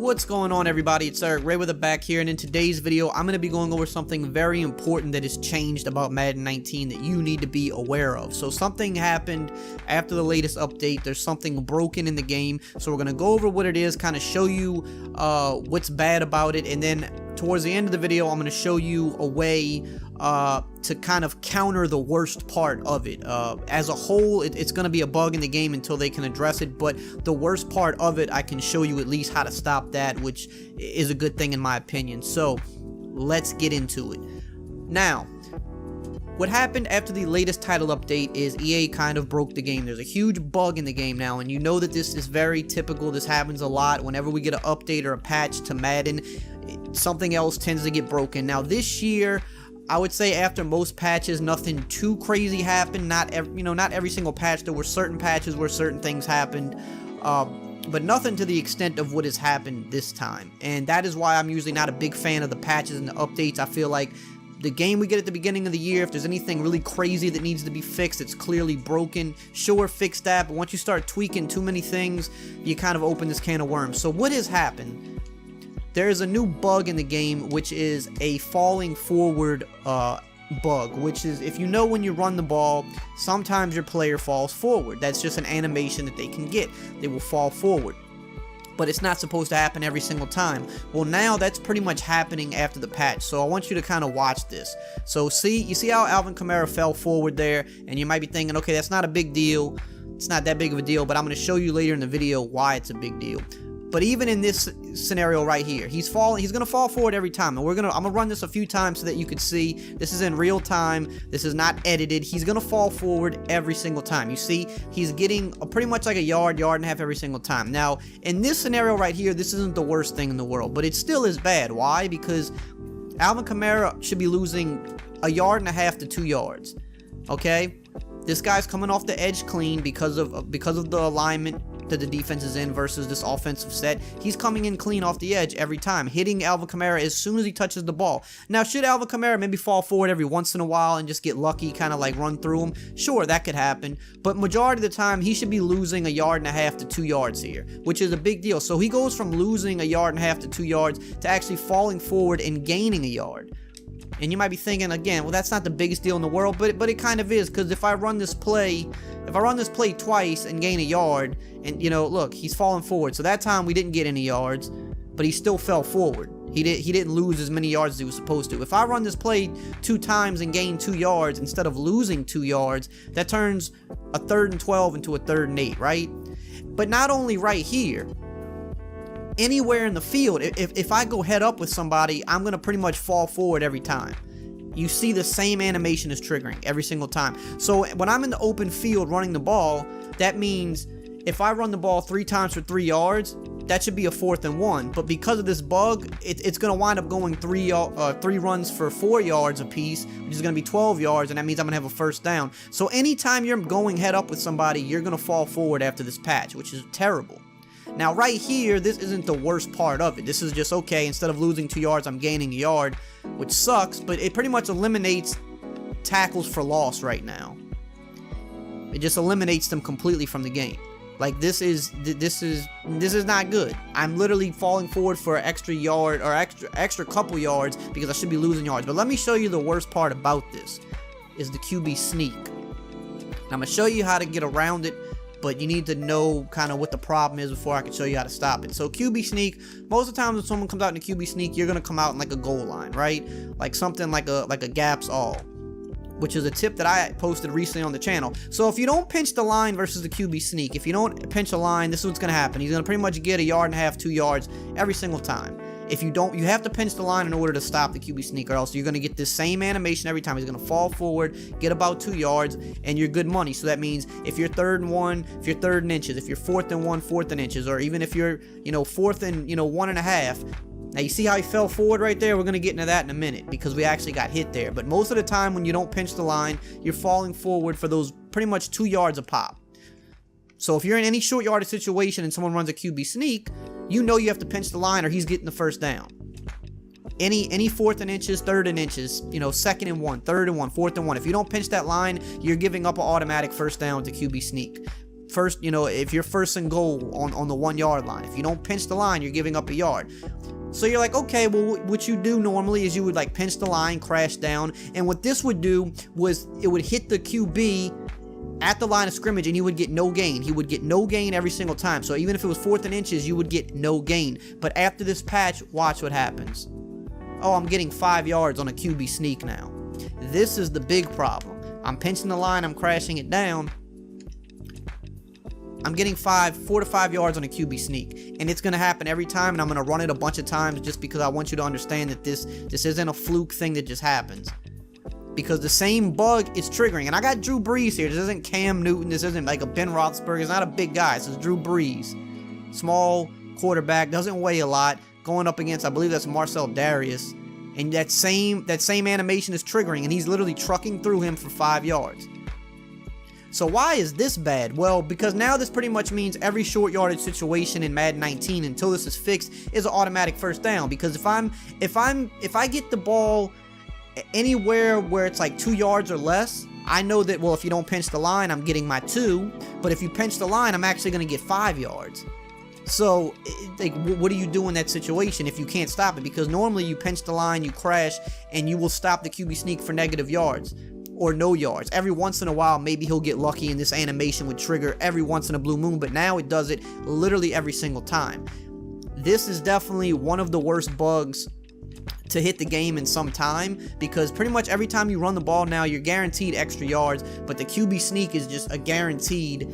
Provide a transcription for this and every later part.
What's going on, everybody? It's EricRayweather back here, and in today's video I'm going to be going over something very important that has changed about Madden 19 that you need to be aware of. So something happened after the latest update. There's something broken in the game, so we're going to go over what it is, kind of show you what's bad about it, and then towards the end of the video I'm going to show you a way to kind of counter the worst part of it. As a whole, it's going to be a bug in the game until they can address it, but the worst part of it, I can show you at least how to stop that, which is a good thing in my opinion. So let's get into it. Now, what happened after the latest title update is EA kind of broke the game. There's a huge bug in the game now, and you know that this is very typical. This happens a lot. Whenever we get an update or a patch to Madden, something else tends to get broken. Now this year, I would say after most patches, nothing too crazy happened. Not every single patch. There were certain patches where certain things happened, but nothing to the extent of what has happened this time. And that is why I'm usually not a big fan of the patches and the updates. I feel like the game we get at the beginning of the year, if there's anything really crazy that needs to be fixed, it's clearly broken. Sure, fix that, but once you start tweaking too many things, you kind of open this can of worms. So what has happened? There is a new bug in the game, which is a falling forward bug, which is, if you know, when you run the ball, sometimes your player falls forward. That's just an animation that they can get. They will fall forward. But it's not supposed to happen every single time. Well, now that's pretty much happening after the patch, so I want you to kind of watch this. So you see how Alvin Kamara fell forward there, and you might be thinking, okay, that's not a big deal. It's not that big of a deal, but I'm going to show you later in the video why it's a big deal. But even in this scenario right here, he's going to fall forward every time. And I'm going to run this a few times so that you can see this is in real time. This is not edited. He's going to fall forward every single time. You see, he's getting pretty much like a yard and a half every single time. Now, in this scenario right here, this isn't the worst thing in the world, but it still is bad. Why? Because Alvin Kamara should be losing a yard and a half to 2 yards. Okay? This guy's coming off the edge clean because of the alignment that the defense is in versus this offensive set. He's coming in clean off the edge every time, hitting Alvin Kamara as soon as he touches the ball. Now, should Alvin Kamara maybe fall forward every once in a while and just get lucky, kind of like run through him? Sure, that could happen, but majority of the time, he should be losing a yard and a half to 2 yards here, which is a big deal. So he goes from losing a yard and a half to 2 yards to actually falling forward and gaining a yard. And you might be thinking again, well, that's not the biggest deal in the world, but it kind of is, because if I run this play twice and gain a yard, and look, he's falling forward. So that time we didn't get any yards, but he still fell forward. He didn't lose as many yards as he was supposed to. If I run this play 2 times and gain 2 yards instead of losing 2 yards, that turns a 3rd and 12 into a 3rd and 8, right? But not only right here, anywhere in the field, if I go head up with somebody, I'm going to pretty much fall forward every time. You see the same animation is triggering every single time. So when I'm in the open field running the ball, that means if I run the ball 3 times for 3 yards, that should be a 4th and 1. But because of this bug, it's going to wind up going 3 runs for 4 yards apiece, which is going to be 12 yards, and that means I'm going to have a 1st down. So anytime you're going head up with somebody, you're going to fall forward after this patch, which is terrible. Now, right here, this isn't the worst part of it. This is just, okay, instead of losing 2 yards, I'm gaining a yard, which sucks, but it pretty much eliminates tackles for loss right now. It just eliminates them completely from the game. Like, this is not good. I'm literally falling forward for an extra yard or extra couple yards because I should be losing yards. But let me show you the worst part about this is the QB sneak. Now, I'm going to show you how to get around it, but you need to know kind of what the problem is before I can show you how to stop it. So QB sneak, most of the time when someone comes out in a QB sneak, you're going to come out in like a goal line, right? Like something like a gaps all, which is a tip that I posted recently on the channel. So if you don't pinch the line versus the QB sneak, if you don't pinch a line, this is what's going to happen. He's going to pretty much get a yard and a half, 2 yards every single time. If you don't, you have to pinch the line in order to stop the QB sneak, or else you're going to get this same animation every time. He's going to fall forward, get about 2 yards, and you're good money. So that means if you're 3rd and 1, if you're 3rd and inches, if you're 4th and 1, 4th and inches, or even if you're, 4th and, 1.5. Now, you see how he fell forward right there? We're going to get into that in a minute because we actually got hit there. But most of the time when you don't pinch the line, you're falling forward for those pretty much 2 yards a pop. So if you're in any short yardage situation and someone runs a QB sneak, you know you have to pinch the line or he's getting the 1st down. Any 4th and inches, 3rd and inches, 2nd and 1, 3rd and 1, 4th and 1. If you don't pinch that line, you're giving up an automatic 1st down to QB sneak. first, if you're first and goal on the 1 yard line. If you don't pinch the line, you're giving up a yard. So you're like, okay, well, what you do normally is you would like pinch the line, crash down, and what this would do was it would hit the QB at the line of scrimmage and he would get no gain. He would get no gain every single time. So even if it was 4th and inches, you would get no gain. But after this patch, watch what happens. Oh, I'm getting 5 yards on a QB sneak now. This is the big problem. I'm pinching the line, I'm crashing it down. I'm getting 4 to 5 yards on a QB sneak, and it's going to happen every time, and I'm going to run it a bunch of times just because I want you to understand that this isn't a fluke thing that just happens, because the same bug is triggering. And I got Drew Brees here. This isn't Cam Newton. This isn't like a Ben Roethlisberger. It's not a big guy. This is Drew Brees, small quarterback, doesn't weigh a lot, going up against, I believe that's Marcel Darius, and that same animation is triggering, and he's literally trucking through him for 5 yards. So why is this bad? Well, because now this pretty much means every short yardage situation in Madden 19 until this is fixed is an automatic first down. Because if I get the ball anywhere where it's like 2 yards or less, I know that, well, if you don't pinch the line, I'm getting my 2. But if you pinch the line, I'm actually going to get 5 yards. So, like, what do you do in that situation if you can't stop it? Because normally you pinch the line, you crash, and you will stop the QB sneak for negative yards. Or no yards. Every once in a while, maybe he'll get lucky and this animation would trigger every once in a blue moon, but now it does it literally every single time. This is definitely one of the worst bugs to hit the game in some time, because pretty much every time you run the ball now, you're guaranteed extra yards, but the QB sneak is just a guaranteed.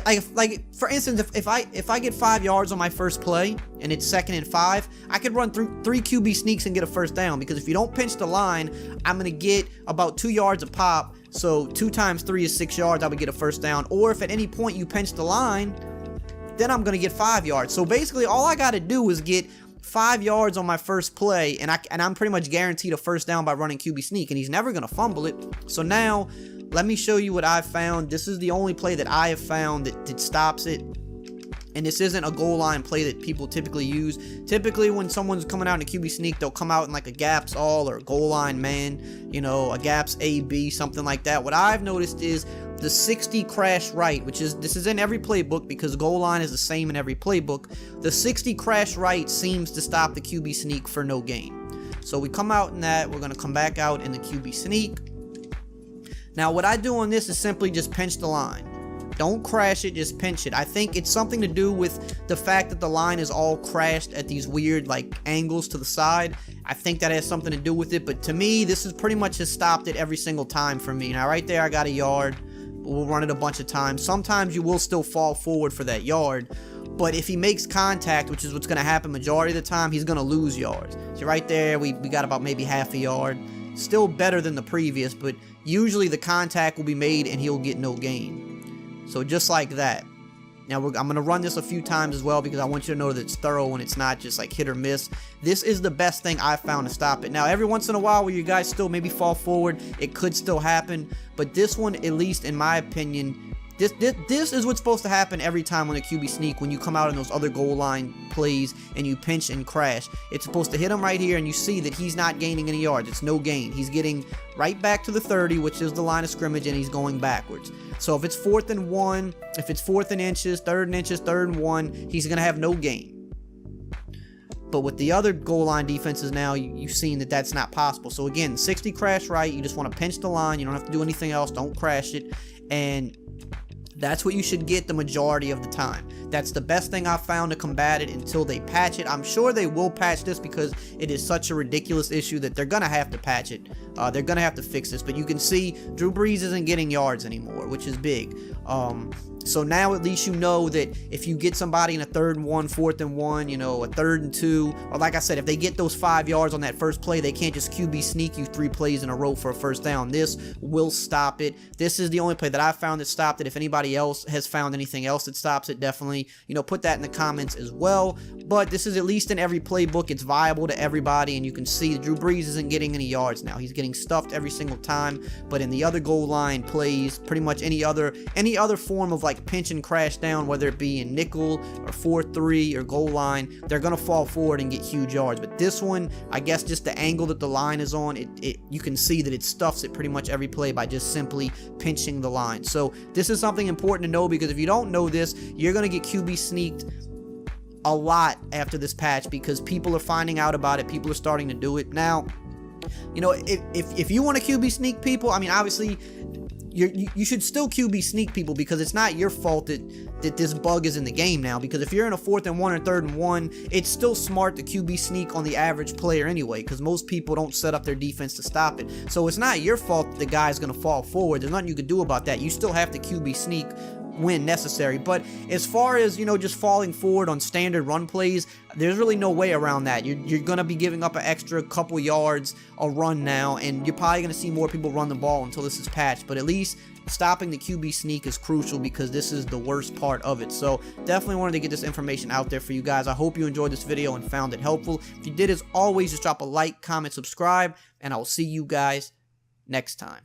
Like for instance, if I get 5 yards on my first play and it's 2nd and 5, I could run through 3 QB sneaks and get a first down, because if you don't pinch the line, I'm gonna get about 2 yards a pop. So 2 times 3 is 6 yards. I would get a first down. Or if at any point you pinch the line, then I'm gonna get 5 yards. So basically, all I gotta do is get 5 yards on my first play, and I'm pretty much guaranteed a first down by running QB sneak, and he's never gonna fumble it. So now, let me show you what I've found. This is the only play that I have found that stops it. And this isn't a goal line play that people typically use. Typically, when someone's coming out in a QB sneak, they'll come out in like a gaps all or a goal line man, a gaps A-B, something like that. What I've noticed is the 60 crash right, this is in every playbook because goal line is the same in every playbook. The 60 crash right seems to stop the QB sneak for no gain. So we come out in that. We're going to come back out in the QB sneak. Now, what I do on this is simply just pinch the line. Don't crash it, just pinch it. I think it's something to do with the fact that the line is all crashed at these weird like angles to the side. I think that has something to do with it, but to me, this is pretty much has stopped it every single time for me. Now, right there, I got a yard. We'll run it a bunch of times. Sometimes you will still fall forward for that yard, but if he makes contact, which is what's going to happen majority of the time, he's going to lose yards. So right there, we got about maybe half a yard. Still better than the previous, but usually the contact will be made and he'll get no gain. So just like that. Now I'm going to run this a few times as well because I want you to know that it's thorough and it's not just like hit or miss. This is the best thing I've found to stop it. Now every once in a while where you guys still maybe fall forward, it could still happen. But this one, at least in my opinion, this is what's supposed to happen every time on a QB sneak when you come out in those other goal line plays and you pinch and crash. It's supposed to hit him right here and you see that he's not gaining any yards. It's no gain. He's getting right back to the 30, which is the line of scrimmage, and he's going backwards. So if it's 4th and 1, if it's 4th and inches, 3rd and inches, 3rd and 1, he's going to have no gain. But with the other goal line defenses now, you've seen that that's not possible. So again, 60 crash right. You just want to pinch the line. You don't have to do anything else. Don't crash it. And that's what you should get the majority of the time. That's the best thing I've found to combat it until they patch it. I'm sure they will patch this because it is such a ridiculous issue that they're going to have to patch it. They're going to have to fix this. But you can see Drew Brees isn't getting yards anymore, which is big. So now at least you know that if you get somebody in a 3rd and 1, 4th and 1, a 3rd and 2, or like I said, if they get those 5 yards on that first play, they can't just QB sneak you 3 plays in a row for a first down. This will stop it. This is the only play that I've found that stopped it. If anybody else has found anything else that stops it, definitely, put that in the comments as well. But this is at least in every playbook. It's viable to everybody, and you can see that Drew Brees isn't getting any yards now. He's getting stuffed every single time. But in the other goal line plays, pretty much any other form of like like pinch and crash down, whether it be in nickel or 4-3 or goal line, they're gonna fall forward and get huge yards. But this one, I guess just the angle that the line is on, you can see that it stuffs it pretty much every play by just simply pinching the line. So this is something important to know, because if you don't know this, you're gonna get QB sneaked a lot after this patch, because people are finding out about it. People are starting to do it now. You know, if you want to QB sneak people, I mean, obviously you should still QB sneak people, because it's not your fault that this bug is in the game now. Because if you're in a 4th and 1 or 3rd and 1, it's still smart to QB sneak on the average player anyway, because most people don't set up their defense to stop it. So it's not your fault that the guy's going to fall forward. There's nothing you can do about that. You still have to QB sneak when necessary. But as far as, you know, just falling forward on standard run plays, there's really no way around that. You're going to be giving up an extra couple yards a run now, and you're probably going to see more people run the ball until this is patched. But at least stopping the QB sneak is crucial, because this is the worst part of it. So definitely wanted to get this information out there for you guys. I hope you enjoyed this video and found it helpful. If you did, as always, just drop a like, comment, subscribe, and I will see you guys next time.